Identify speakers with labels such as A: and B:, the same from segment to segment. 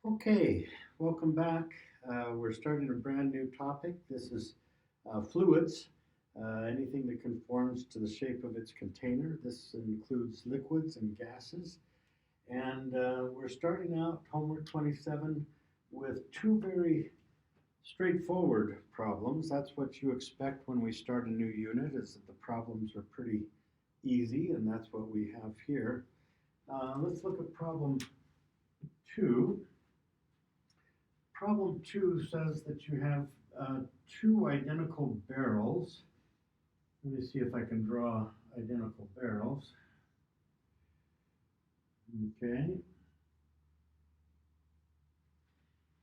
A: Okay, welcome back. We're starting a brand new topic. This is fluids, anything that conforms to the shape of its container. This includes liquids and gases. And we're starting out homework 27 with two very straightforward problems. That's what you expect when we start a new unit, is that the problems are pretty easy, and that's what we have here. Let's look at problem 2. Problem 2 says that you have two identical barrels. Let me see if I can draw identical barrels. Okay.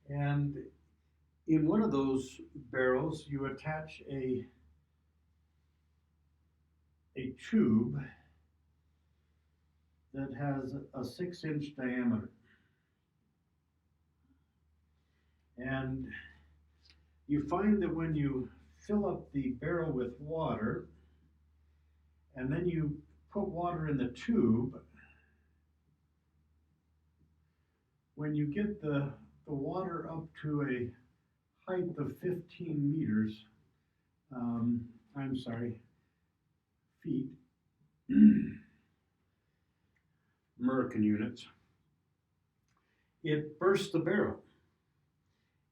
A: And in one of those barrels, you attach a tube that has a 6-inch diameter. And you find that when you fill up the barrel with water, and then you put water in the tube, when you get the water up to a height of 15 meters, feet, American units, it bursts the barrel.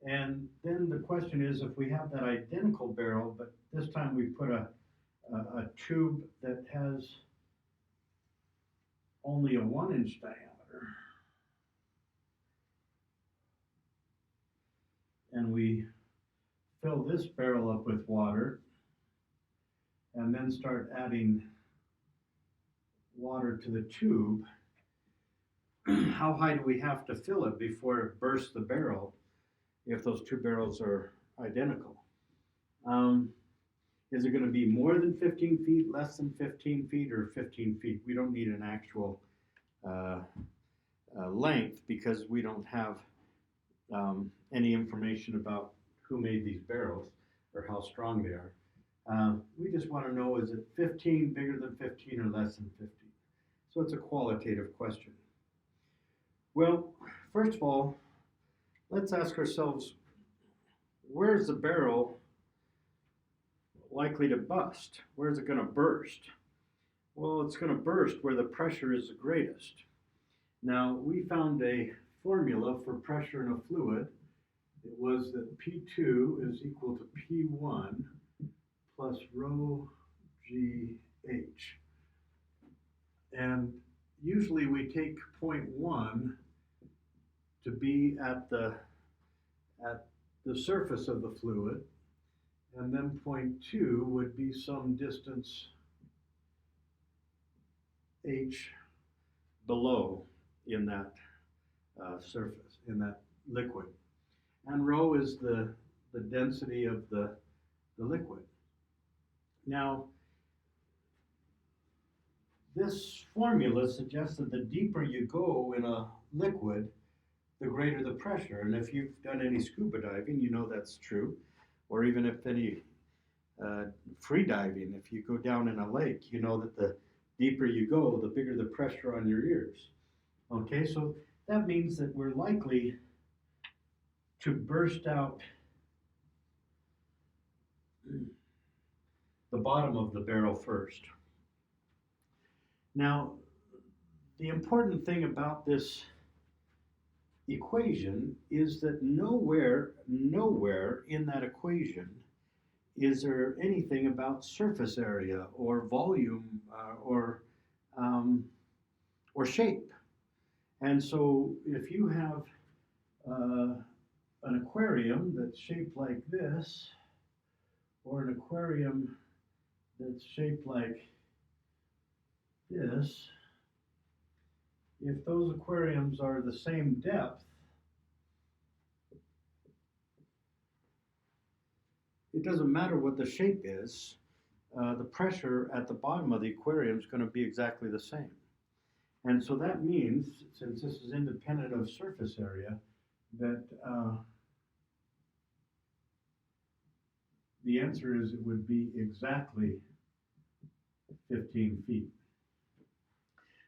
A: And then the question is, if we have that identical barrel, but this time we put a tube that has only a 1-inch diameter, and we fill this barrel up with water, and then start adding water to the tube, how high do we have to fill it before it bursts the barrel if those two barrels are identical? Is it going to be more than 15 feet, less than 15 feet, or 15 feet? We don't need an actual length because we don't have any information about who made these barrels or how strong they are. We just want to know, is it 15, bigger than 15, or less than 15? So it's a qualitative question. Well, first of all, let's ask ourselves, where's the barrel likely to bust? Where's it going to burst? Well, it's going to burst where the pressure is the greatest. Now, we found a formula for pressure in a fluid. It was that P2 is equal to P1 plus rho GH. And usually we take 0.1 to be at the surface of the fluid, and then 0.2 would be some distance h below in that surface, in that liquid. And rho is the density of the liquid. Now, this formula suggests that the deeper you go in a liquid, the greater the pressure. And if you've done any scuba diving, you know that's true. Or even if any free diving, if you go down in a lake, you know that the deeper you go, the bigger the pressure on your ears. Okay, so that means that we're likely to burst out the bottom of the barrel first. Now, the important thing about this equation is that nowhere in that equation is there anything about surface area or volume or shape. And so if you have an aquarium that's shaped like this, or an aquarium that's shaped like this, if those aquariums are the same depth, it doesn't matter what the shape is, the pressure at the bottom of the aquarium is going to be exactly the same. And so that means, since this is independent of surface area, that the answer is it would be exactly 15 feet.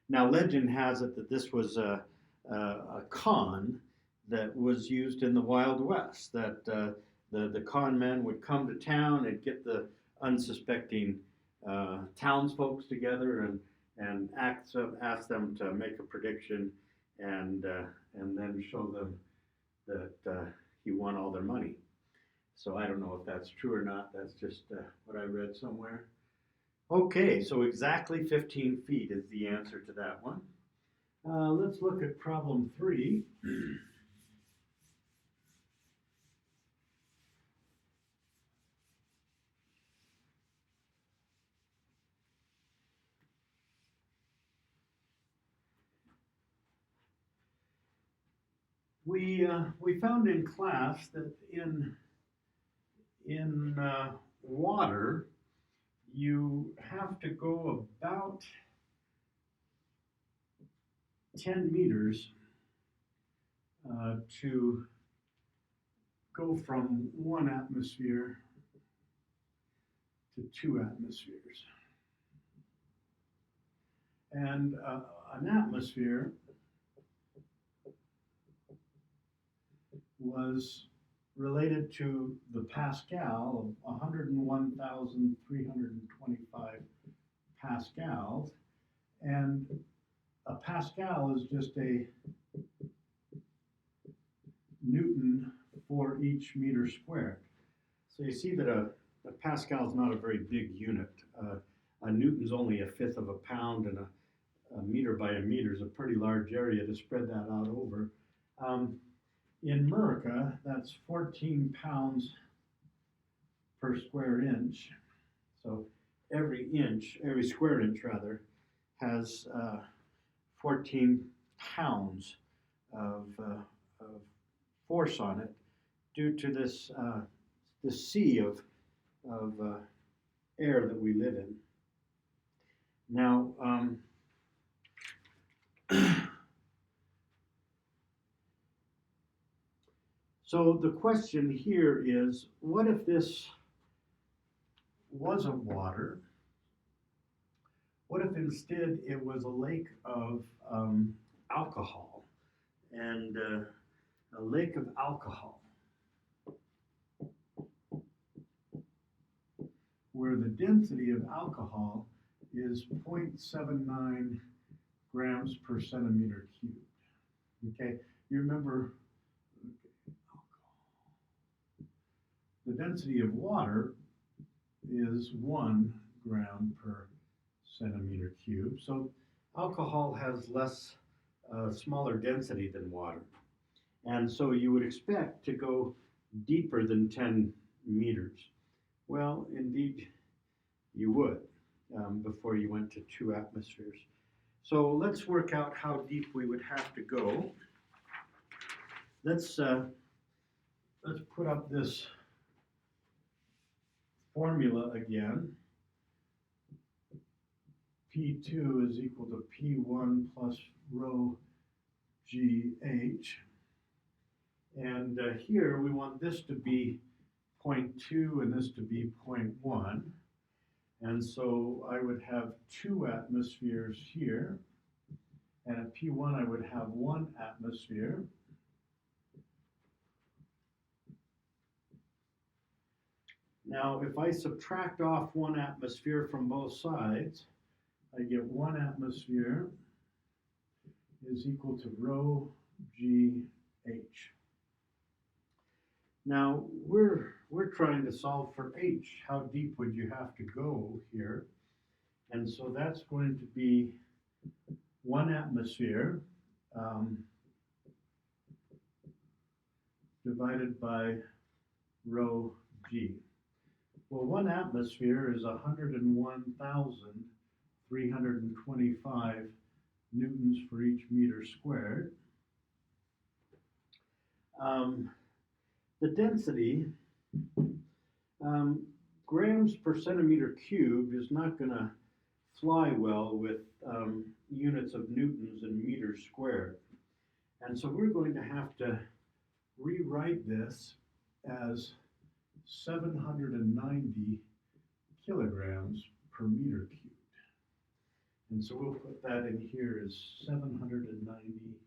A: Now, legend has it that this was a con, that was used in the Wild West. That the con men would come to town and get the unsuspecting townsfolk together and ask them to make a prediction and then show them that he won all their money. So I don't know if that's true or not. That's just what I read somewhere. Okay, so exactly 15 feet is the answer to that one. Let's look at problem 3. We found in class that in water you have to go about 10 meters to go from 1 atmosphere to 2 atmospheres. And an atmosphere was related to the Pascal of 101,325 pascals. And a Pascal is just a Newton for each meter squared. So you see that a Pascal is not a very big unit. A Newton's only a fifth of a pound, and a meter by a meter is a pretty large area to spread that out over. In America, that's 14 pounds per square inch. So every square inch rather, has 14 pounds of force on it due to this sea of air that we live in. Now, so the question here is, what if this wasn't water? What if instead it was a lake of alcohol? And a lake of alcohol, where the density of alcohol is 0.79 grams per centimeter cubed. Okay, you remember the density of water is 1 gram per centimeter cubed. So alcohol has less, smaller density than water. And so you would expect to go deeper than 10 meters. Well, indeed, you would before you went to 2 atmospheres. So let's work out how deep we would have to go. Let's put up this formula again. P2 is equal to P1 plus rho GH. And here we want this to be 0.2 and this to be 0.1. And so I would have 2 atmospheres here. And at P1 I would have 1 atmosphere. Now if I subtract off 1 atmosphere from both sides, I get 1 atmosphere is equal to rho GH. Now we're trying to solve for H. How deep would you have to go here? And so that's going to be 1 atmosphere divided by rho G. Well, 1 atmosphere is 101,325 newtons for each meter squared. The density, grams per centimeter cubed, is not going to fly well with units of newtons and meters squared. And so we're going to have to rewrite this as 790 kilograms per meter cubed. And so we'll put that in here as 790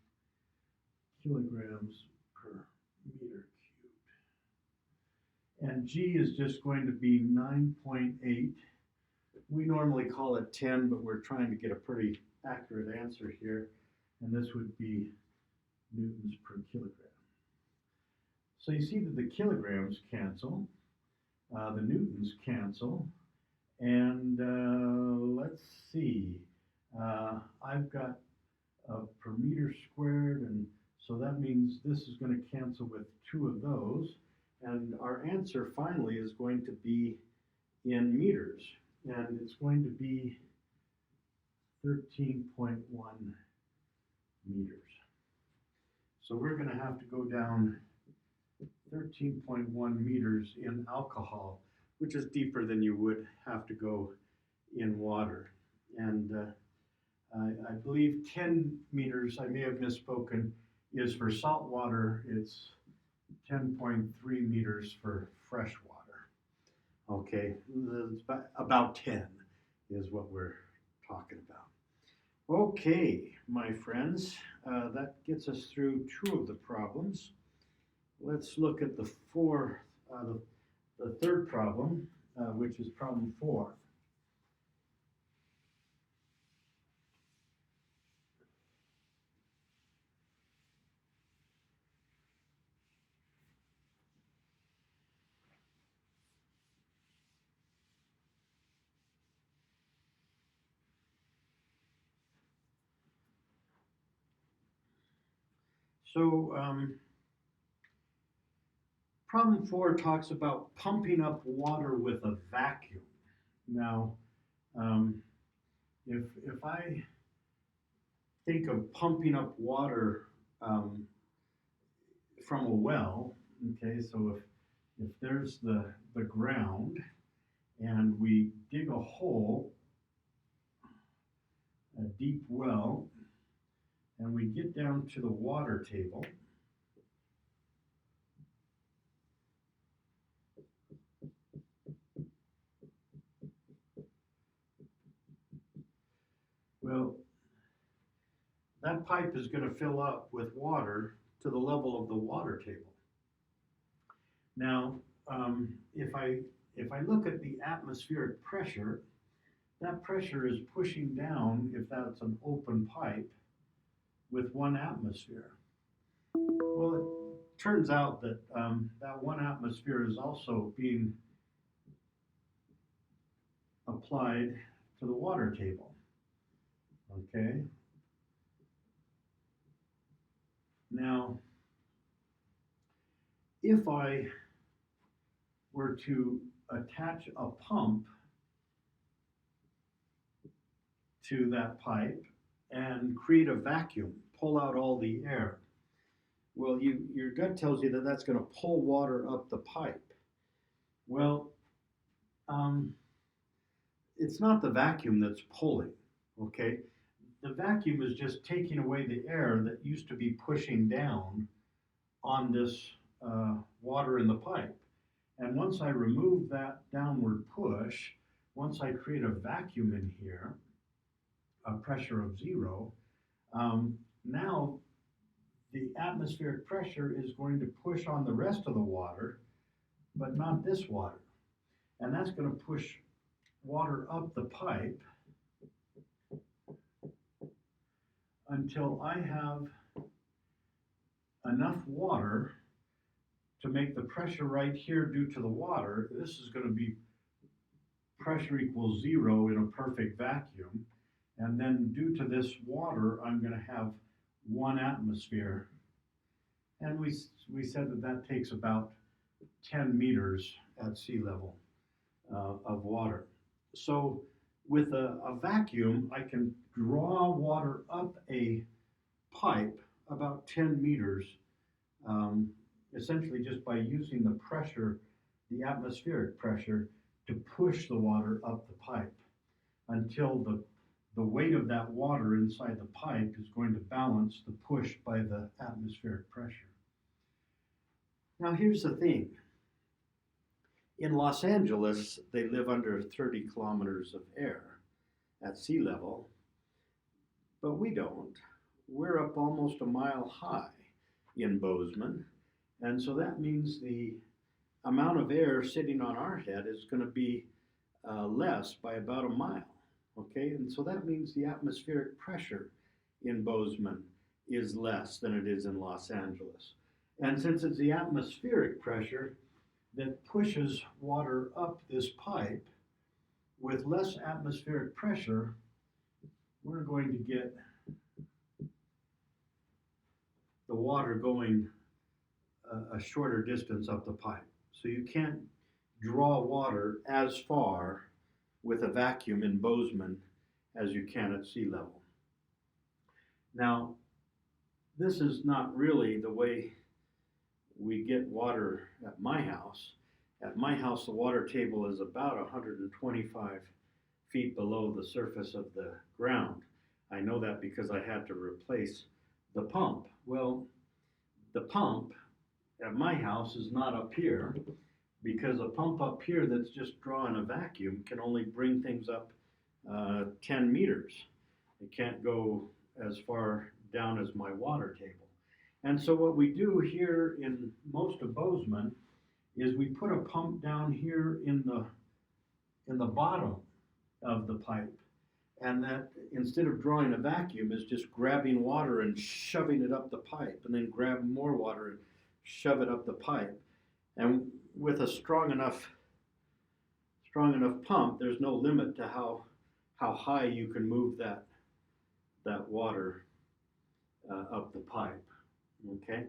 A: kilograms per meter cubed. And G is just going to be 9.8. We normally call it 10, but we're trying to get a pretty accurate answer here. And this would be newtons per kilogram. So you see that the kilograms cancel, the newtons cancel, and let's see, I've got per meter squared, and so that means this is going to cancel with 2 of those, and our answer finally is going to be in meters, and it's going to be 13.1 meters. So we're going to have to go down 13.1 meters in alcohol, which is deeper than you would have to go in water. And I believe 10 meters, I may have misspoken, is for salt water. It's 10.3 meters for fresh water. Okay, about 10 is what we're talking about. Okay, my friends, that gets us through 2 of the problems. Let's look at the third problem, which is problem 4. So, problem 4 talks about pumping up water with a vacuum. Now, if I think of pumping up water from a well, okay, so if there's the ground and we dig a hole, a deep well, and we get down to the water table, well, that pipe is going to fill up with water to the level of the water table. Now, if I look at the atmospheric pressure, that pressure is pushing down, if that's an open pipe, with 1 atmosphere. Well, it turns out that that 1 atmosphere is also being applied to the water table. Okay? Now, if I were to attach a pump to that pipe and create a vacuum, pull out all the air, well, your gut tells you that that's going to pull water up the pipe. Well, it's not the vacuum that's pulling, okay? The vacuum is just taking away the air that used to be pushing down on this water in the pipe. And once I remove that downward push, once I create a vacuum in here, a pressure of 0, now the atmospheric pressure is going to push on the rest of the water, but not this water. And that's going to push water up the pipe until I have enough water to make the pressure right here due to the water. This is going to be pressure equals 0 in a perfect vacuum. And then due to this water, I'm going to have 1 atmosphere. And we said that that takes about 10 meters at sea level of water. So with a vacuum, I can draw water up a pipe about 10 meters, essentially just by using the pressure, the atmospheric pressure, to push the water up the pipe until the weight of that water inside the pipe is going to balance the push by the atmospheric pressure. Now here's the thing. In Los Angeles, they live under 30 kilometers of air at sea level, but we don't. We're up almost a mile high in Bozeman, And so that means the amount of air sitting on our head is going to be less by about a mile. Okay, and so that means the atmospheric pressure in Bozeman is less than it is in Los Angeles. And since it's the atmospheric pressure that pushes water up this pipe, with less atmospheric pressure, we're going to get the water going a shorter distance up the pipe. So you can't draw water as far with a vacuum in Bozeman as you can at sea level. Now, this is not really the way we get water at my house. At my house, the water table is about 125 feet below the surface of the ground. I know that because I had to replace the pump. Well, the pump at my house is not up here because a pump up here that's just drawing a vacuum can only bring things up 10 meters. It can't go as far down as my water table. And so what we do here in most of Bozeman is we put a pump down here in the bottom of the pipe. And that, instead of drawing a vacuum, is just grabbing water and shoving it up the pipe, and then grab more water and shove it up the pipe. And with a strong enough pump, there's no limit to how high you can move that water up the pipe. Okay.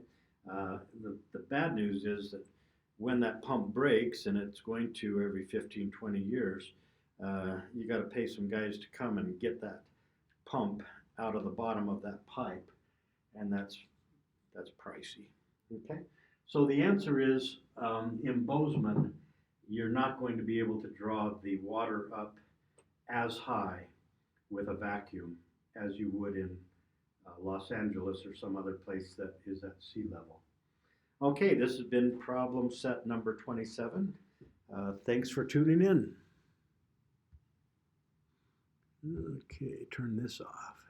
A: The bad news is that when that pump breaks, and it's going to every 15, 20 years, you got to pay some guys to come and get that pump out of the bottom of that pipe, and that's pricey. Okay, so the answer is in Bozeman, you're not going to be able to draw the water up as high with a vacuum as you would in Los Angeles or some other place that is at sea level. Okay, this has been problem set number 27. Thanks for tuning in. Okay, turn this off.